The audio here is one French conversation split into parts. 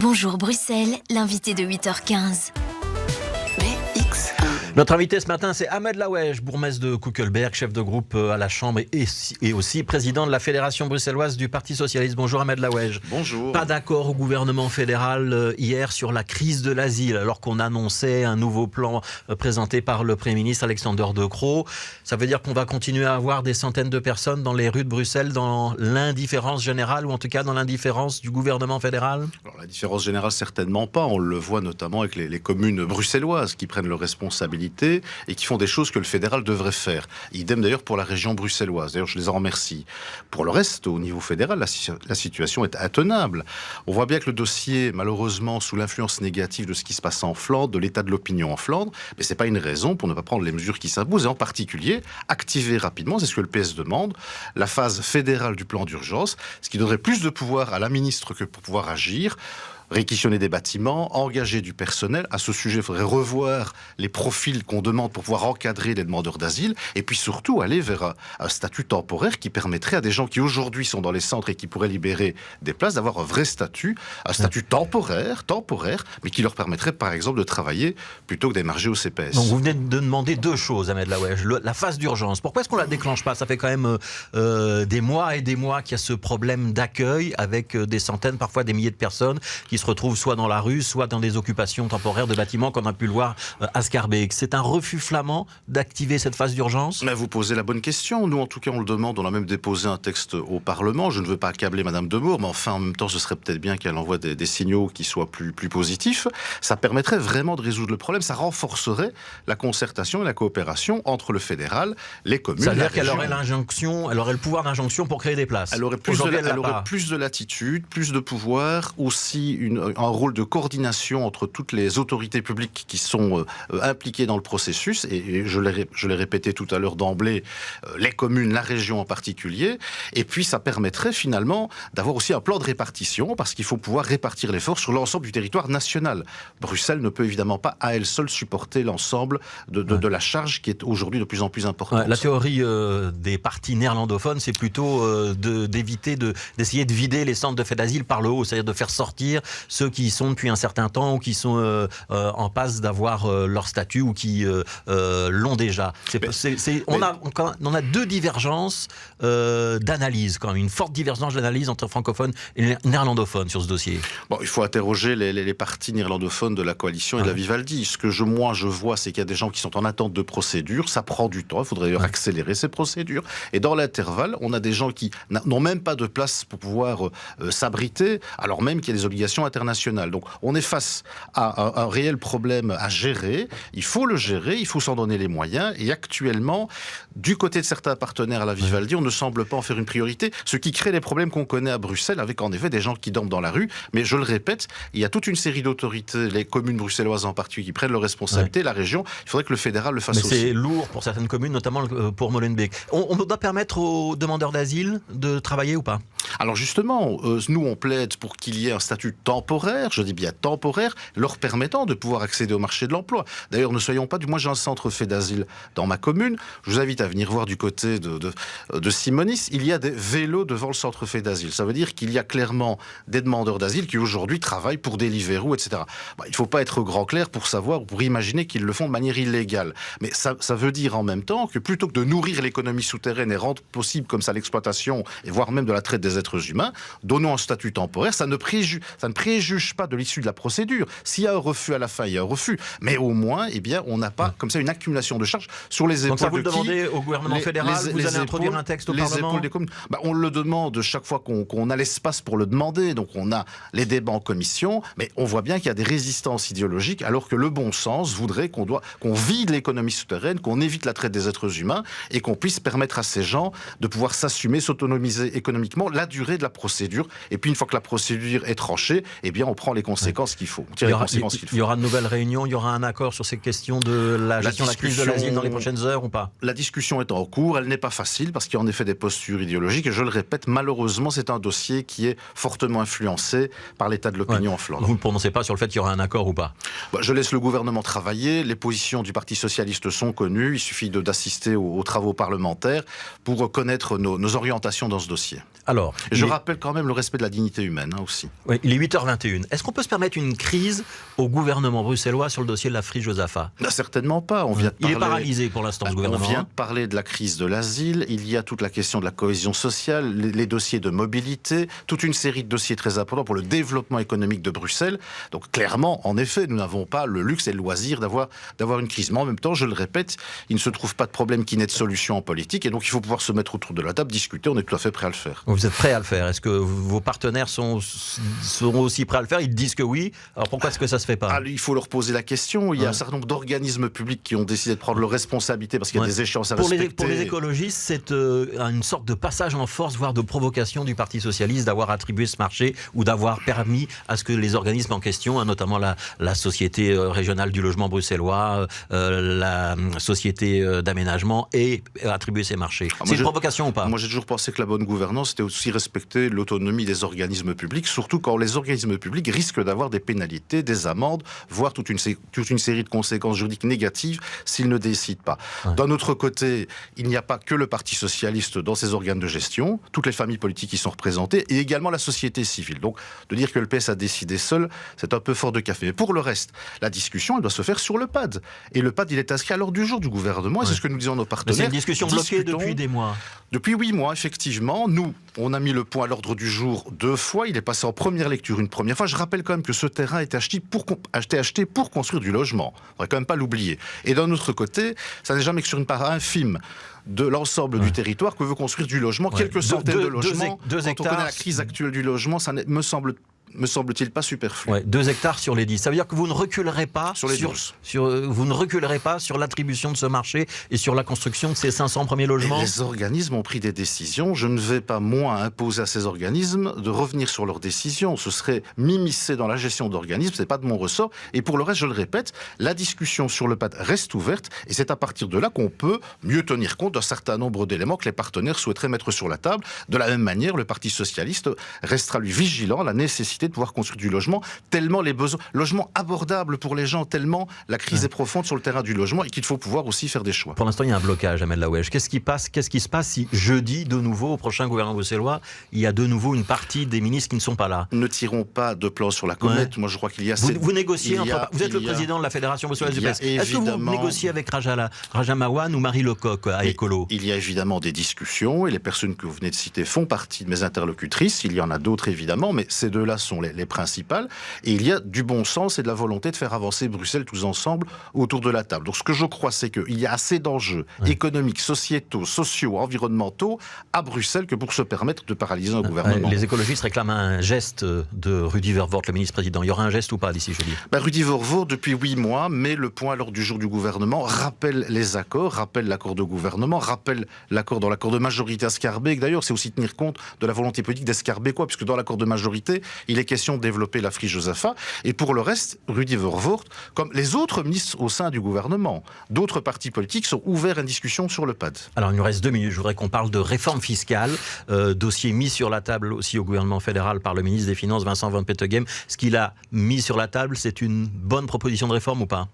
Bonjour Bruxelles, l'invité de 8h15. Notre invité ce matin, c'est Ahmed Laouej, bourgmestre de Koekelberg, chef de groupe à la Chambre et aussi président de la Fédération bruxelloise du Parti socialiste. Bonjour Ahmed Laouej. Bonjour. Pas d'accord au gouvernement fédéral hier sur la crise de l'asile, alors qu'on annonçait un nouveau plan présenté par le Premier ministre Alexander De Croo. Ça veut dire qu'on va continuer à avoir des centaines de personnes dans les rues de Bruxelles dans l'indifférence générale, ou en tout cas dans l'indifférence du gouvernement fédéral? Alors, la différence générale, certainement pas. On le voit notamment avec les communes bruxelloises qui prennent leurs responsabilités et qui font des choses que le fédéral devrait faire. Idem d'ailleurs pour la région bruxelloise. D'ailleurs, je les en remercie. Pour le reste, au niveau fédéral, la situation est intenable. On voit bien que le dossier, malheureusement, sous l'influence négative de ce qui se passe en Flandre, de l'état de l'opinion en Flandre, mais c'est pas une raison pour ne pas prendre les mesures qui s'imposent, et en particulier, activer rapidement, c'est ce que le PS demande, la phase fédérale du plan d'urgence, ce qui donnerait plus de pouvoir à la ministre que pour pouvoir agir. Réquisitionner des bâtiments, engager du personnel. À ce sujet, il faudrait revoir les profils qu'on demande pour pouvoir encadrer les demandeurs d'asile. Et puis surtout, aller vers un statut temporaire qui permettrait à des gens qui aujourd'hui sont dans les centres et qui pourraient libérer des places, d'avoir un vrai statut, un statut temporaire, mais qui leur permettrait par exemple de travailler plutôt que d'émarger au CPS. Donc vous venez de demander deux choses, Ahmed Laouej. La phase d'urgence, pourquoi est-ce qu'on la déclenche pas? Ça fait quand même des mois et des mois qu'il y a ce problème d'accueil avec des centaines, parfois des milliers de personnes qui se retrouvent soit dans la rue, soit dans des occupations temporaires de bâtiments, comme on a pu le voir à Schaerbeek. C'est un refus flamand d'activer cette phase d'urgence? Mais vous posez la bonne question. Nous, en tout cas, on le demande. On a même déposé un texte au Parlement. Je ne veux pas accabler Madame Demour, mais enfin, en même temps, ce serait peut-être bien qu'elle envoie des signaux qui soient plus positifs. Ça permettrait vraiment de résoudre le problème. Ça renforcerait la concertation et la coopération entre le fédéral, les communes, ça veut la dire qu'elle région. aurait l'injonction, elle aurait le pouvoir d'injonction pour créer des places. Elle aurait plus de latitude, plus de pouvoir, aussi un rôle de coordination entre toutes les autorités publiques qui sont impliquées dans le processus, et je l'ai répété tout à l'heure d'emblée, les communes, la région en particulier, et puis ça permettrait finalement d'avoir aussi un plan de répartition, parce qu'il faut pouvoir répartir l'effort sur l'ensemble du territoire national. Bruxelles ne peut évidemment pas à elle seule supporter l'ensemble de la charge qui est aujourd'hui de plus en plus importante. La théorie des partis néerlandophones, c'est plutôt d'essayer de vider les centres de fait d'asile par le haut, c'est-à-dire de faire sortir ceux qui y sont depuis un certain temps ou qui sont en passe d'avoir leur statut ou qui l'ont déjà. On a deux divergences d'analyse, quand même, une forte divergence d'analyse entre francophones et néerlandophones sur ce dossier. Bon, il faut interroger les partis néerlandophones de la coalition et de la Vivaldi. Ce que je vois, c'est qu'il y a des gens qui sont en attente de procédures. Ça prend du temps. Il faudrait d'ailleurs accélérer ces procédures. Et dans l'intervalle, on a des gens qui n'ont même pas de place pour pouvoir s'abriter, alors même qu'il y a des obligations internationales. Donc, on est face à un réel problème à gérer. Il faut le gérer, il faut s'en donner les moyens. Et actuellement, du côté de certains partenaires à la Vivaldi, on ne semble pas en faire une priorité, ce qui crée les problèmes qu'on connaît à Bruxelles, avec en effet des gens qui dorment dans la rue. Mais je le répète, il y a toute une série d'autorités, les communes bruxelloises en particulier, qui prennent leurs responsabilités, la région. Il faudrait que le fédéral le fasse aussi. Mais c'est lourd pour certaines communes, notamment pour Molenbeek. On doit permettre aux demandeurs d'asile de travailler ou pas? Alors justement, nous on plaide pour qu'il y ait un statut temporaire, je dis bien temporaire, leur permettant de pouvoir accéder au marché de l'emploi. D'ailleurs, ne soyons pas moi j'ai un centre fait d'asile dans ma commune, je vous invite à venir voir du côté de Simonis, il y a des vélos devant le centre fait d'asile. Ça veut dire qu'il y a clairement des demandeurs d'asile qui aujourd'hui travaillent pour Deliveroo, etc. Il ne faut pas être grand clair pour savoir, pour imaginer qu'ils le font de manière illégale. Mais ça veut dire en même temps que plutôt que de nourrir l'économie souterraine et rendre possible comme ça l'exploitation, et voire même de la traite des êtres humains, donnons un statut temporaire, ça ne préjuge pas de l'issue de la procédure. S'il y a un refus à la fin, il y a un refus. Mais au moins, on n'a pas comme ça une accumulation de charges sur les épaules. Donc ça, vous le demandez au gouvernement fédéral, vous allez introduire un texte au Parlement? Les communes. On le demande chaque fois qu'on a l'espace pour le demander, donc on a les débats en commission, mais on voit bien qu'il y a des résistances idéologiques, alors que le bon sens voudrait qu'on vide l'économie souterraine, qu'on évite la traite des êtres humains, et qu'on puisse permettre à ces gens de pouvoir s'assumer, s'autonomiser économiquement, la durée de la procédure, et puis une fois que la procédure est tranchée, on prend les conséquences qu'il faut. Il y aura de nouvelles réunions, il y aura un accord sur ces questions de la gestion de la crise de l'asile dans les prochaines heures ou pas? La discussion est en cours, elle n'est pas facile parce qu'il y a en effet des postures idéologiques, et je le répète, malheureusement c'est un dossier qui est fortement influencé par l'état de l'opinion en Flandre. Vous ne prononcez pas sur le fait qu'il y aura un accord ou pas? Je laisse le gouvernement travailler, les positions du Parti socialiste sont connues, il suffit d'assister aux travaux parlementaires pour connaître nos orientations dans ce dossier. Alors, je rappelle quand même le respect de la dignité humaine aussi. Oui, il est 8h 8h21. Est-ce qu'on peut se permettre une crise au gouvernement bruxellois sur le dossier de la friche Josaphat? Certainement pas. Il est paralysé pour l'instant, ce gouvernement. On vient de parler de la crise de l'asile, il y a toute la question de la cohésion sociale, les dossiers de mobilité, toute une série de dossiers très importants pour le développement économique de Bruxelles. Donc clairement, en effet, nous n'avons pas le luxe et le loisir d'avoir une crise. Mais en même temps, je le répète, il ne se trouve pas de problème qui n'ait de solution en politique, et donc il faut pouvoir se mettre autour de la table, discuter, on est tout à fait prêt à le faire. Vous êtes prêt à le faire? Est-ce que vos partenaires seront aussi prêts à le faire? Ils disent que oui. Alors pourquoi est-ce que ça se fait pas? Il faut leur poser la question. Il y a un certain nombre d'organismes publics qui ont décidé de prendre leurs responsabilités parce qu'il y a des échéances à respecter. Pour les écologistes, c'est une sorte de passage en force, voire de provocation du Parti socialiste d'avoir attribué ce marché ou d'avoir permis à ce que les organismes en question, notamment la Société régionale du logement bruxellois, la Société d'aménagement, aient attribué ces marchés. C'est une provocation ou pas? Moi, j'ai toujours pensé que la bonne gouvernance, c'était aussi respecter l'autonomie des organismes publics, surtout quand les organismes publics risquent d'avoir des pénalités, des amendes, voire toute une série de conséquences juridiques négatives s'ils ne décident pas. Ouais. D'un autre côté, il n'y a pas que le Parti socialiste dans ces organes de gestion, toutes les familles politiques y sont représentées, et également la société civile. Donc, de dire que le PS a décidé seul, c'est un peu fort de café. Mais pour le reste, la discussion, elle doit se faire sur le PAD. Et le PAD, il est inscrit à l'ordre du jour du gouvernement, et c'est ce que nous disons à nos partenaires. Mais c'est une discussion bloquée depuis des mois. Depuis 8 mois, effectivement. Nous, on a mis le point à l'ordre du jour 2 fois. Il est passé en première lecture une première fois. Je rappelle quand même que ce terrain a été acheté pour construire du logement. On ne devrait quand même pas l'oublier. Et d'un autre côté, ça n'est jamais que sur une part infime de l'ensemble du territoire que veut construire du logement, quelques centaines de logements. Deux hectares. Quand on connaît la crise actuelle du logement, ça me semble-t-il pas superflu. 2 hectares sur les 10. Ça veut dire que vous ne reculerez pas sur les 12. Vous ne reculerez pas sur l'attribution de ce marché et sur la construction de ces 500 premiers logements. Et les organismes ont pris des décisions. Je ne vais pas, moi, imposer à ces organismes de revenir sur leurs décisions. Ce serait m'immiscer dans la gestion d'organismes. Ce n'est pas de mon ressort. Et pour le reste, je le répète, la discussion sur le PAD reste ouverte. Et c'est à partir de là qu'on peut mieux tenir compte d'un certain nombre d'éléments que les partenaires souhaiteraient mettre sur la table. De la même manière, le Parti socialiste restera, lui, vigilant à la nécessité de pouvoir construire du logement, tellement les besoins, logement abordable pour les gens, tellement la crise est profonde sur le terrain du logement et qu'il faut pouvoir aussi faire des choix. Pour l'instant, il y a un blocage, Amel Laouech. Qu'est-ce qui se passe si jeudi, de nouveau, au prochain gouvernement bruxellois, il y a de nouveau une partie des ministres qui ne sont pas là? Ne tirons pas de plan sur la comète. Moi, je crois qu'il y a... Vous négociez, vous êtes le président de la Fédération bruxelloise du PS. Est-ce que vous négociez avec Raja Mawan ou Marie Lecoq à Écolo? Il y a évidemment des discussions et les personnes que vous venez de citer font partie de mes interlocutrices. Il y en a d'autres, évidemment, mais ces deux-là sont les principales. Et il y a du bon sens et de la volonté de faire avancer Bruxelles tous ensemble autour de la table. Donc ce que je crois, c'est qu'il y a assez d'enjeux économiques, sociétaux, sociaux, environnementaux à Bruxelles que pour se permettre de paralyser un gouvernement. Les écologistes réclament un geste de Rudy Vervoort, le ministre-président. Il y aura un geste ou pas d'ici jeudi? Rudy Vervoort, depuis 8 mois, met le point à l'ordre du jour du gouvernement, rappelle les accords, rappelle l'accord de gouvernement, rappelle l'accord dans l'accord de majorité à Scarbeck. D'ailleurs, c'est aussi tenir compte de la volonté politique des Scarbeckois, puisque dans l'accord de majorité, il est question de développer la friche Josaphat. Et pour le reste, Rudy Vervoort, comme les autres ministres au sein du gouvernement, d'autres partis politiques sont ouverts à une discussion sur le PAD. Alors, il nous reste 2 minutes. Je voudrais qu'on parle de réforme fiscale, dossier mis sur la table aussi au gouvernement fédéral par le ministre des Finances, Vincent Van Petegem. Ce qu'il a mis sur la table, c'est une bonne proposition de réforme ou pas?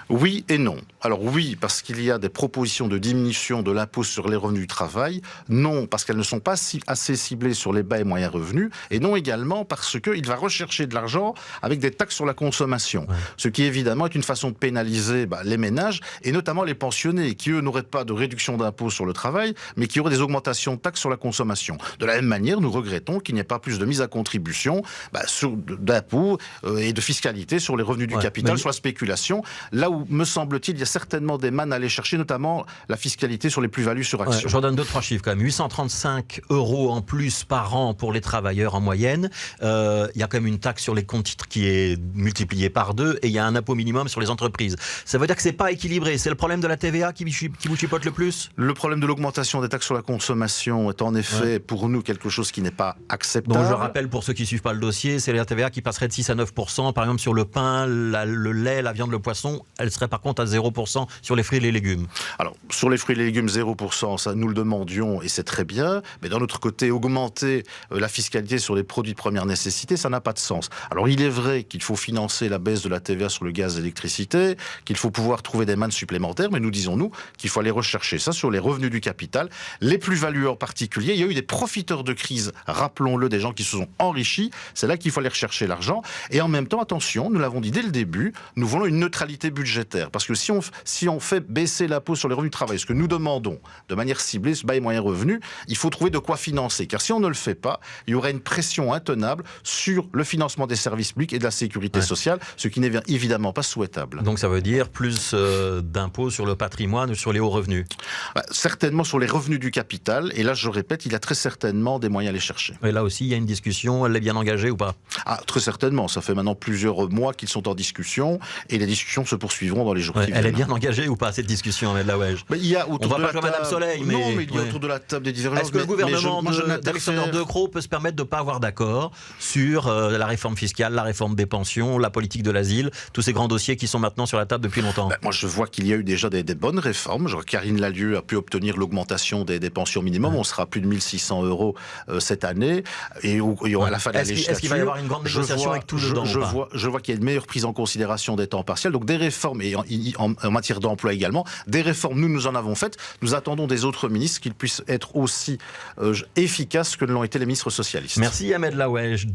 Oui et non. Alors oui, parce qu'il y a des propositions de diminution de l'impôt sur les revenus du travail. Non, parce qu'elles ne sont pas assez ciblées sur les bas et moyens revenus. Et non également parce qu'il va rechercher de l'argent avec des taxes sur la consommation. Ouais. Ce qui évidemment est une façon de pénaliser les ménages et notamment les pensionnés qui, eux, n'auraient pas de réduction d'impôt sur le travail, mais qui auraient des augmentations de taxes sur la consommation. De la même manière, nous regrettons qu'il n'y ait pas plus de mise à contribution d'impôts et de fiscalité sur les revenus du capital, sur la spéculation. Là où, me semble-t-il, il y a certainement des mannes à aller chercher, notamment la fiscalité sur les plus-values sur actions. Je redonne 2-3 chiffres quand même. 835 € en plus par an pour les travailleurs en moyenne. Il y a quand même une taxe sur les comptes titres qui est multipliée par 2 et il y a un impôt minimum sur les entreprises. Ça veut dire que c'est pas équilibré. C'est le problème de la TVA qui vous chipote le plus? Le problème de l'augmentation des taxes sur la consommation est en effet pour nous quelque chose qui n'est pas acceptable. Donc je rappelle pour ceux qui suivent pas le dossier, c'est la TVA qui passerait de 6 à 9%, par exemple sur le pain, le lait, la viande, le poisson. elle serait par contre à 0% sur les fruits et les légumes. Alors, sur les fruits et les légumes, 0%, ça nous le demandions et c'est très bien. Mais d'un autre côté, augmenter la fiscalité sur les produits de première nécessité, ça n'a pas de sens. Alors, il est vrai qu'il faut financer la baisse de la TVA sur le gaz et l'électricité, qu'il faut pouvoir trouver des mannes supplémentaires, mais nous disons-nous qu'il faut aller rechercher ça sur les revenus du capital, les plus-values en particulier. Il y a eu des profiteurs de crise, rappelons-le, des gens qui se sont enrichis. C'est là qu'il faut aller rechercher l'argent. Et en même temps, attention, nous l'avons dit dès le début, nous voulons une neutralité budgétaire. Parce que si on fait baisser l'impôt sur les revenus de travail, ce que nous demandons de manière ciblée, ce bas et moyen revenu, il faut trouver de quoi financer. Car si on ne le fait pas, il y aurait une pression intenable sur le financement des services publics et de la sécurité sociale, ce qui n'est évidemment pas souhaitable. Donc ça veut dire plus d'impôts sur le patrimoine ou sur les hauts revenus? Certainement sur les revenus du capital. Et là, je répète, il y a très certainement des moyens à les chercher. Et là aussi, il y a une discussion. Elle est bien engagée ou pas? Très certainement. Ça fait maintenant plusieurs mois qu'ils sont en discussion et les discussions se poursuivront dans les jours qui viennent. Elle est bien engagée ou pas, cette discussion, Ahmed Lawedge? Il y a autour on va de pas la jouer table... Madame Soleil, mais... Non, mais il y a autour de la table des divergences. Est-ce que le gouvernement d'Alexander De Croo peut se permettre de ne pas avoir d'accord sur la réforme fiscale, la réforme des pensions, la politique de l'asile, tous ces grands dossiers qui sont maintenant sur la table depuis longtemps? Moi, je vois qu'il y a eu déjà des bonnes réformes. Karine Lallieu a pu obtenir l'augmentation des pensions minimum. On sera à plus de 1 600 € cette année. Et à la fin de la législature... Est-ce qu'il va y avoir une grande négociation avec tout dedans je vois qu'il y a une meilleure prise en considération des temps partiels. Donc des réformes, et en matière d'emploi également, des réformes, nous en avons faites. Nous attendons des autres ministres qu'ils puissent être aussi efficaces que l'ont été les ministres socialistes. Merci Ahmed Lawedge.